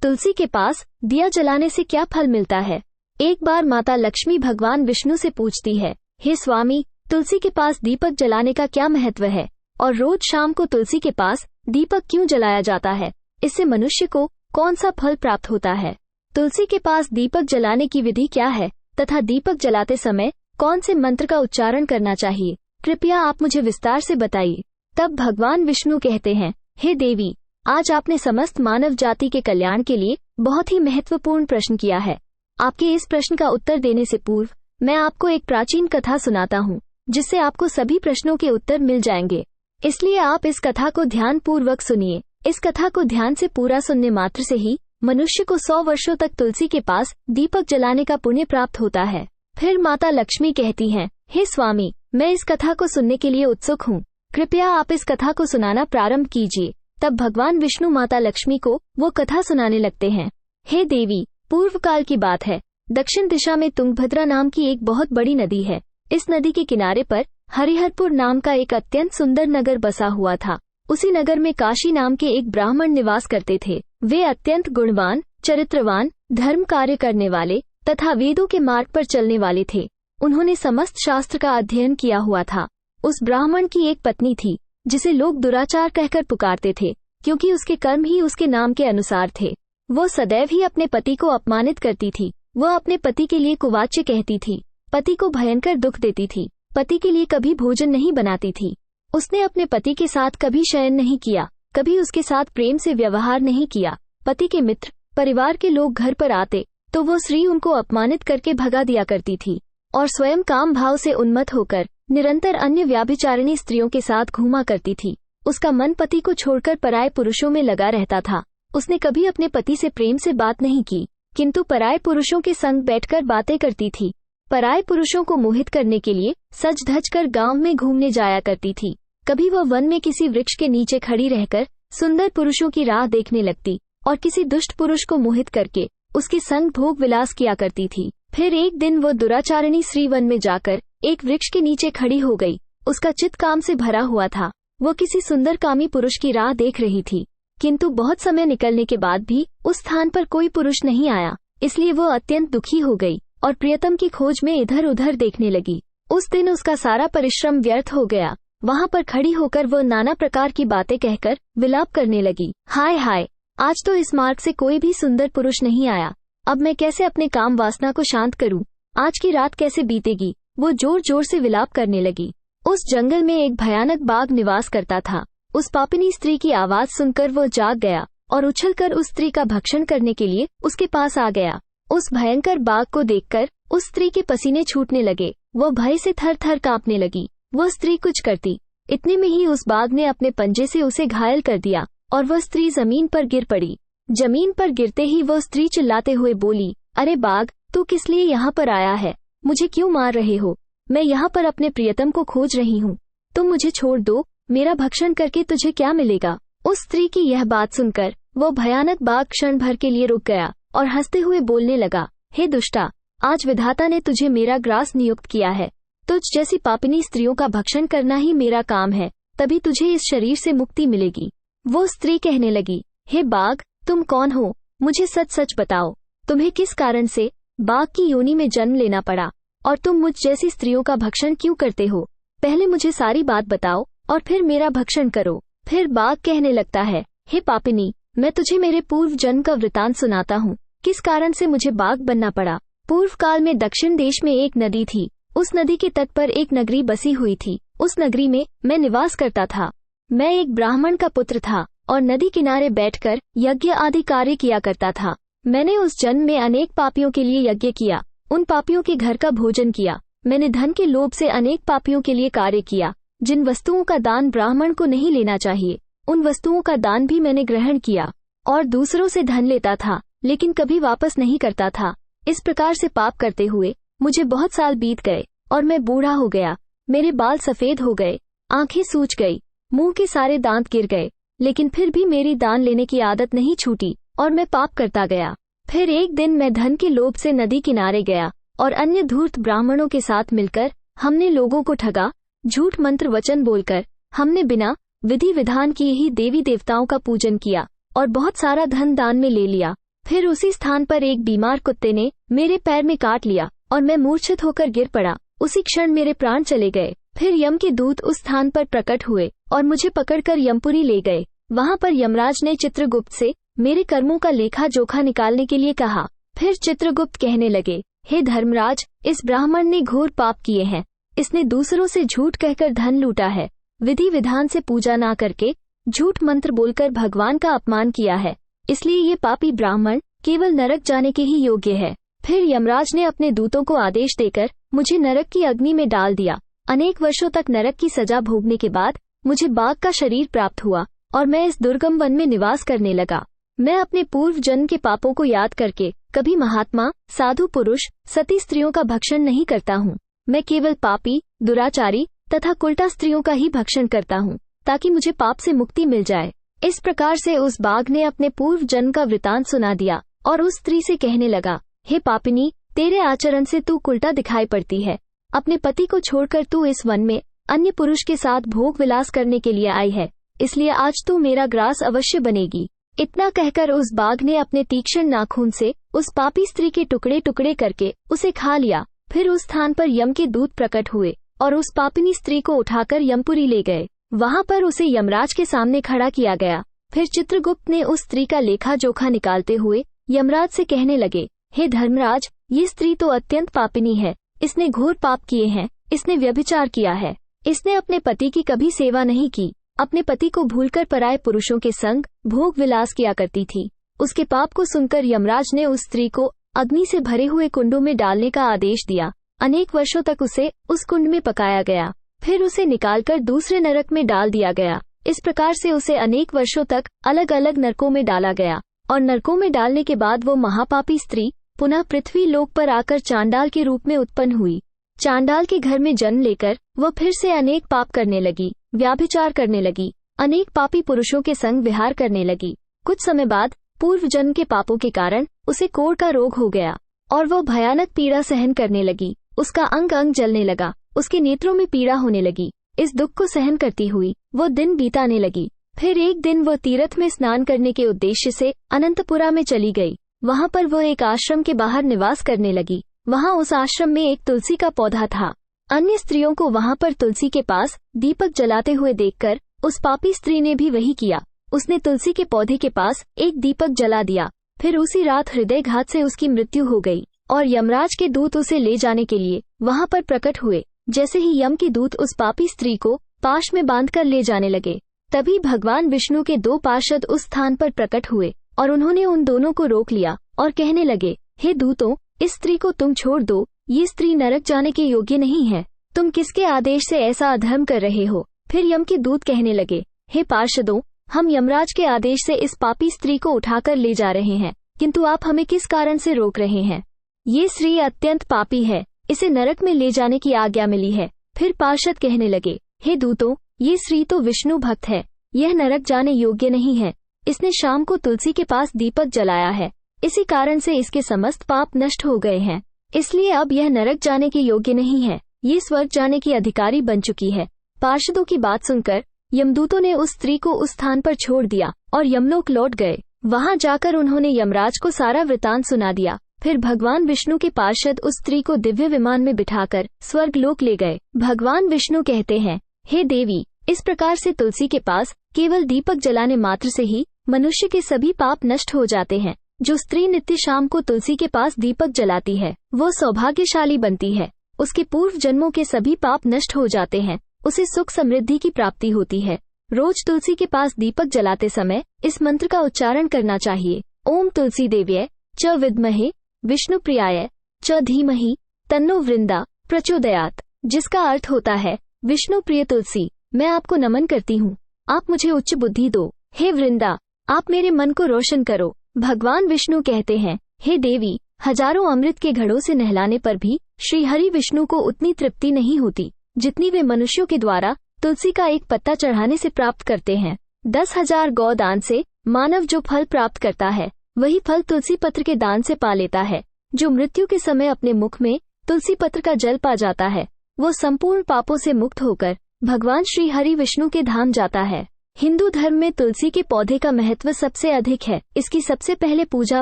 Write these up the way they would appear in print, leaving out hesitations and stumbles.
तुलसी के पास दिया जलाने से क्या फल मिलता है। एक बार माता लक्ष्मी भगवान विष्णु से पूछती है, हे स्वामी, तुलसी के पास दीपक जलाने का क्या महत्व है और रोज शाम को तुलसी के पास दीपक क्यों जलाया जाता है, इससे मनुष्य को कौन सा फल प्राप्त होता है। तुलसी के पास दीपक जलाने की विधि क्या है तथा दीपक जलाते समय कौन से मंत्र का उच्चारण करना चाहिए, कृपया आप मुझे विस्तार से बताइए। तब भगवान विष्णु कहते हैं, हे देवी, आज आपने समस्त मानव जाति के कल्याण के लिए बहुत ही महत्वपूर्ण प्रश्न किया है। आपके इस प्रश्न का उत्तर देने से पूर्व मैं आपको एक प्राचीन कथा सुनाता हूँ, जिससे आपको सभी प्रश्नों के उत्तर मिल जाएंगे। इसलिए आप इस कथा को ध्यान पूर्वक सुनिए। इस कथा को ध्यान से पूरा सुनने मात्र से ही मनुष्य को 100 वर्षों तक तुलसी के पास दीपक जलाने का पुण्य प्राप्त होता है। फिर माता लक्ष्मी कहती हैं, हे स्वामी, मैं इस कथा को सुनने के लिए उत्सुक हूँ, कृपया आप इस कथा को सुनाना प्रारंभ कीजिए। तब भगवान विष्णु माता लक्ष्मी को वो कथा सुनाने लगते हैं। हे देवी, पूर्व काल की बात है। दक्षिण दिशा में तुंगभद्रा नाम की एक बहुत बड़ी नदी है। इस नदी के किनारे पर हरिहरपुर नाम का एक अत्यंत सुंदर नगर बसा हुआ था। उसी नगर में काशी नाम के एक ब्राह्मण निवास करते थे। वे अत्यंत गुणवान, चरित्रवान, धर्म कार्य करने वाले तथा वेदों के मार्ग पर चलने वाले थे। उन्होंने समस्त शास्त्र का अध्ययन किया हुआ था। उस ब्राह्मण की एक पत्नी थी, जिसे लोग दुराचार कहकर पुकारते थे, क्योंकि उसके कर्म ही उसके नाम के अनुसार थे। वो सदैव ही अपने पति को अपमानित करती थी। वह अपने पति के लिए कुवाच्य कहती थी, पति को भयंकर दुख देती थी, पति के लिए कभी भोजन नहीं बनाती थी। उसने अपने पति के साथ कभी शयन नहीं किया, कभी उसके साथ प्रेम से व्यवहार नहीं किया। पति के मित्र, परिवार के लोग घर पर आते तो वो स्त्री उनको अपमानित करके भगा दिया करती थी और स्वयं काम भाव से उन्मत्त होकर निरंतर अन्य व्याभिचारिणी स्त्रियों के साथ घूमा करती थी। उसका मन पति को छोड़कर पराये पुरुषों में लगा रहता था। उसने कभी अपने पति से प्रेम से बात नहीं की, किंतु पराये पुरुषों के संग बैठकर बातें करती थी। पराये पुरुषों को मोहित करने के लिए सज धज कर गांव में घूमने जाया करती थी। कभी वह वन में किसी वृक्ष के नीचे खड़ी रहकर सुंदर पुरुषों की राह देखने लगती और किसी दुष्ट पुरुष को मोहित करके उसके संग भोग विलास किया करती थी। फिर एक दिन वो दुराचारिणी स्त्री वन में जाकर एक वृक्ष के नीचे खड़ी हो गई। उसका चित्त काम से भरा हुआ था। वो किसी सुंदर कामी पुरुष की राह देख रही थी, किंतु बहुत समय निकलने के बाद भी उस स्थान पर कोई पुरुष नहीं आया। इसलिए वो अत्यंत दुखी हो गई और प्रियतम की खोज में इधर उधर देखने लगी। उस दिन उसका सारा परिश्रम व्यर्थ हो गया। वहाँ पर खड़ी होकर वो नाना प्रकार की बातें कहकर विलाप करने लगी। हाय हाय, आज तो इस मार्ग से कोई भी सुंदर पुरुष नहीं आया। अब मैं कैसे अपने काम वासना को शांत करूं? आज की रात कैसे बीतेगी? वो जोर जोर से विलाप करने लगी। उस जंगल में एक भयानक बाघ निवास करता था। उस पापिनी स्त्री की आवाज सुनकर वो जाग गया और उछलकर उस स्त्री का भक्षण करने के लिए उसके पास आ गया। उस भयंकर बाघ को देखकर उस स्त्री के पसीने छूटने लगे। वो भय से थर थर कांपने लगी। वह स्त्री कुछ करती, इतने में ही उस बाघ ने अपने पंजे से उसे घायल कर दिया और वह स्त्री जमीन पर गिर पड़ी। जमीन पर गिरते ही वह स्त्री चिल्लाते हुए बोली, अरे बाघ, तू किस लिए यहाँ पर आया है? मुझे क्यों मार रहे हो? मैं यहाँ पर अपने प्रियतम को खोज रही हूँ। तुम मुझे छोड़ दो। मेरा भक्षण करके तुझे क्या मिलेगा? उस स्त्री की यह बात सुनकर वो भयानक बाघ क्षण भर के लिए रुक गया और हंसते हुए बोलने लगा, हे दुष्टा, आज विधाता ने तुझे मेरा ग्रास नियुक्त किया है। तुझ जैसी पापिनी स्त्रियों का भक्षण करना ही मेरा काम है, तभी तुझे इस शरीर से मुक्ति मिलेगी। वो स्त्री कहने लगी, हे बाघ, तुम कौन हो? मुझे सच सच बताओ, तुम्हें किस कारण से बाघ की योनि में जन्म लेना पड़ा और तुम मुझ जैसी स्त्रियों का भक्षण क्यों करते हो? पहले मुझे सारी बात बताओ और फिर मेरा भक्षण करो। फिर बाघ कहने लगता है, हे पापिनी, मैं तुझे मेरे पूर्व जन्म का वृतांत सुनाता हूँ, किस कारण से मुझे बाघ बनना पड़ा। पूर्व काल में दक्षिण देश में एक नदी थी। उस नदी के तट पर एक नगरी बसी हुई थी। उस नगरी में मैं निवास करता था। मैं एक ब्राह्मण का पुत्र था और नदी किनारे बैठकर यज्ञ आदि कार्य किया करता था। मैंने उस जन्म में अनेक पापियों के लिए यज्ञ किया, उन पापियों के घर का भोजन किया। मैंने धन के लोभ से अनेक पापियों के लिए कार्य किया। जिन वस्तुओं का दान ब्राह्मण को नहीं लेना चाहिए, उन वस्तुओं का दान भी मैंने ग्रहण किया और दूसरों से धन लेता था, लेकिन कभी वापस नहीं करता था। इस प्रकार से पाप करते हुए मुझे बहुत साल बीत गए और मैं बूढ़ा हो गया। मेरे बाल सफेद हो गए, आंखें सूज गई, मुंह के सारे दांत गिर गए, लेकिन फिर भी मेरी दान लेने की आदत नहीं छूटी और मैं पाप करता गया। फिर एक दिन मैं धन के लोभ से नदी किनारे गया और अन्य धूर्त ब्राह्मणों के साथ मिलकर हमने लोगों को ठगा। झूठ मंत्र वचन बोलकर हमने बिना विधि विधान किए ही देवी देवताओं का पूजन किया और बहुत सारा धन दान में ले लिया। फिर उसी स्थान पर एक बीमार कुत्ते ने मेरे पैर में काट लिया और मैं मूर्छित होकर गिर पड़ा। उसी क्षण मेरे प्राण चले गए। फिर यम के दूत उस स्थान पर प्रकट हुए और मुझे पकड़कर यमपुरी ले गए। वहां पर यमराज ने चित्रगुप्त से मेरे कर्मों का लेखा जोखा निकालने के लिए कहा। फिर चित्रगुप्त कहने लगे, हे धर्मराज, इस ब्राह्मण ने घोर पाप किए हैं। इसने दूसरों से झूठ कहकर धन लूटा है, विधि विधान से पूजा ना करके झूठ मंत्र बोलकर भगवान का अपमान किया है। इसलिए ये पापी ब्राह्मण केवल नरक जाने के ही योग्य है। फिर यमराज ने अपने दूतों को आदेश देकर मुझे नरक की अग्नि में डाल दिया। अनेक वर्षों तक नरक की सजा भोगने के बाद मुझे बाघ का शरीर प्राप्त हुआ और मैं इस दुर्गम वन में निवास करने लगा। मैं अपने पूर्व जन्म के पापों को याद करके कभी महात्मा, साधु पुरुष, सती स्त्रियों का भक्षण नहीं करता हूँ। मैं केवल पापी, दुराचारी तथा कुलटा स्त्रियों का ही भक्षण करता हूँ, ताकि मुझे पाप से मुक्ति मिल जाए। इस प्रकार से उस बाघ ने अपने पूर्व जन्म का वृतांत सुना दिया और उस स्त्री से कहने लगा, हे पापिनी, तेरे आचरण से तू कुलटा दिखाई पड़ती है। अपने पति को छोड़कर तू इस वन में अन्य पुरुष के साथ भोग विलास करने के लिए आई है, इसलिए आज तू मेरा ग्रास अवश्य बनेगी। इतना कहकर उस बाघ ने अपने तीक्ष्ण नाखून से उस पापी स्त्री के टुकड़े टुकड़े करके उसे खा लिया। फिर उस स्थान पर यम के दूत प्रकट हुए और उस पापिनी स्त्री को उठाकर यमपुरी ले गए। वहां पर उसे यमराज के सामने खड़ा किया गया। फिर चित्रगुप्त ने उस स्त्री का लेखा जोखा निकालते हुए यमराज से कहने लगे, हे धर्मराज, ये स्त्री तो अत्यंत पापिनी है। इसने घोर पाप किए हैं। इसने व्यभिचार किया है। इसने अपने पति की कभी सेवा नहीं की। अपने पति को भूलकर पराये पुरुषों के संग भोग विलास किया करती थी। उसके पाप को सुनकर यमराज ने उस स्त्री को अग्नि से भरे हुए कुंडों में डालने का आदेश दिया। अनेक वर्षों तक उसे उस कुंड में पकाया गया। फिर उसे निकालकर दूसरे नरक में डाल दिया गया। इस प्रकार से उसे अनेक वर्षों तक अलग अलग नरकों में डाला गया और नरकों में डालने के बाद वो महापापी स्त्री पुनः पृथ्वी लोक पर आकर चांडाल के रूप में उत्पन्न हुई। चांडाल के घर में जन्म लेकर वह फिर से अनेक पाप करने लगी, व्याभिचार करने लगी, अनेक पापी पुरुषों के संग विहार करने लगी। कुछ समय बाद पूर्व जन्म के पापों के कारण उसे कोढ़ का रोग हो गया और वह भयानक पीड़ा सहन करने लगी। उसका अंग अंग जलने लगा, उसके नेत्रों में पीड़ा होने लगी। इस दुख को सहन करती हुई वो दिन बीताने लगी। फिर एक दिन वह तीर्थ में स्नान करने के उद्देश्य से अनंतपुरा में चली गई। वहां पर वह एक आश्रम के बाहर निवास करने लगी। वहां उस आश्रम में एक तुलसी का पौधा था। अन्य स्त्रियों को वहां पर तुलसी के पास दीपक जलाते हुए देखकर उस पापी स्त्री ने भी वही किया। उसने तुलसी के पौधे के पास एक दीपक जला दिया। फिर उसी रात हृदयघात से उसकी मृत्यु हो गई और यमराज के दूत उसे ले जाने के लिए वहां पर प्रकट हुए। जैसे ही यम के दूत उस पापी स्त्री को पाश में बांधकर ले जाने लगे, तभी भगवान विष्णु के दो पार्षद उस स्थान पर प्रकट हुए और उन्होंने उन दोनों को रोक लिया और कहने लगे, हे दूतों, इस स्त्री को तुम छोड़ दो। ये स्त्री नरक जाने के योग्य नहीं है। तुम किसके आदेश से ऐसा अधर्म कर रहे हो? फिर यम के दूत कहने लगे, हे पार्षदों, हम यमराज के आदेश से इस पापी स्त्री को उठाकर ले जा रहे हैं, किंतु आप हमें किस कारण से रोक रहे हैं? ये स्त्री अत्यंत पापी है, इसे नरक में ले जाने की आज्ञा मिली है। फिर पार्षद कहने लगे, हे दूतों, ये स्त्री तो विष्णु भक्त है, यह नरक जाने योग्य नहीं है। इसने शाम को तुलसी के पास दीपक जलाया है, इसी कारण से इसके समस्त पाप नष्ट हो गए हैं। इसलिए अब यह नरक जाने के योग्य नहीं है, ये स्वर्ग जाने की अधिकारी बन चुकी है। पार्षदों की बात सुनकर यमदूतों ने उस स्त्री को उस स्थान पर छोड़ दिया और यमलोक लौट गए। वहां जाकर उन्होंने यमराज को सारा वृतांत सुना दिया। फिर भगवान विष्णु के पार्षद उस स्त्री को दिव्य विमान में बिठाकर स्वर्ग लोक ले गए। भगवान विष्णु कहते हैं, हे देवी, इस प्रकार से तुलसी के पास केवल दीपक जलाने मात्र से ही मनुष्य के सभी पाप नष्ट हो जाते हैं। जो स्त्री नित्य शाम को तुलसी के पास दीपक जलाती है, वो सौभाग्यशाली बनती है। उसके पूर्व जन्मों के सभी पाप नष्ट हो जाते हैं। उसे सुख समृद्धि की प्राप्ति होती है। रोज तुलसी के पास दीपक जलाते समय इस मंत्र का उच्चारण करना चाहिए। ओम तुलसी देव्यै च विद्महे विष्णु प्रियाय च धीमहि तन्नो वृंदा प्रचोदयात्, जिसका अर्थ होता है, विष्णु प्रिय तुलसी, मैं आपको नमन करती हूँ, आप मुझे उच्च बुद्धि दो। हे वृंदा, आप मेरे मन को रोशन करो। भगवान विष्णु कहते हैं, हे देवी, हजारों अमृत के घड़ों से नहलाने पर भी श्री हरि विष्णु को उतनी तृप्ति नहीं होती जितनी वे मनुष्यों के द्वारा तुलसी का एक पत्ता चढ़ाने से प्राप्त करते हैं। 10,000 गौ दान से मानव जो फल प्राप्त करता है, वही फल तुलसी पत्र के दान से पा लेता है। जो मृत्यु के समय अपने मुख में तुलसी पत्र का जल पा जाता है, वो संपूर्ण पापों से मुक्त होकर भगवान श्री हरि विष्णु के धाम जाता है। हिंदू धर्म में तुलसी के पौधे का महत्व सबसे अधिक है। इसकी सबसे पहले पूजा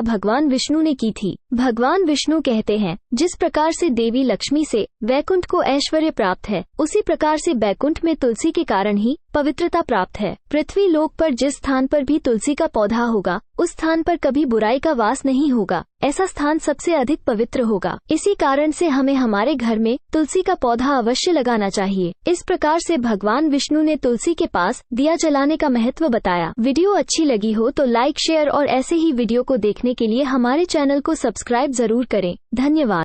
भगवान विष्णु ने की थी। भगवान विष्णु कहते हैं, जिस प्रकार से देवी लक्ष्मी से वैकुंठ को ऐश्वर्य प्राप्त है, उसी प्रकार से बैकुंठ में तुलसी के कारण ही पवित्रता प्राप्त है। पृथ्वी लोक पर जिस स्थान पर भी तुलसी का पौधा होगा, उस स्थान पर कभी बुराई का वास नहीं होगा। ऐसा स्थान सबसे अधिक पवित्र होगा। इसी कारण से हमें हमारे घर में तुलसी का पौधा अवश्य लगाना चाहिए। इस प्रकार से भगवान विष्णु ने तुलसी के पास दिया जलाने का महत्व बताया। वीडियो अच्छी लगी हो तो लाइक, शेयर और ऐसे ही वीडियो को देखने के लिए हमारे चैनल को सब्सक्राइब जरूर करें। धन्यवाद।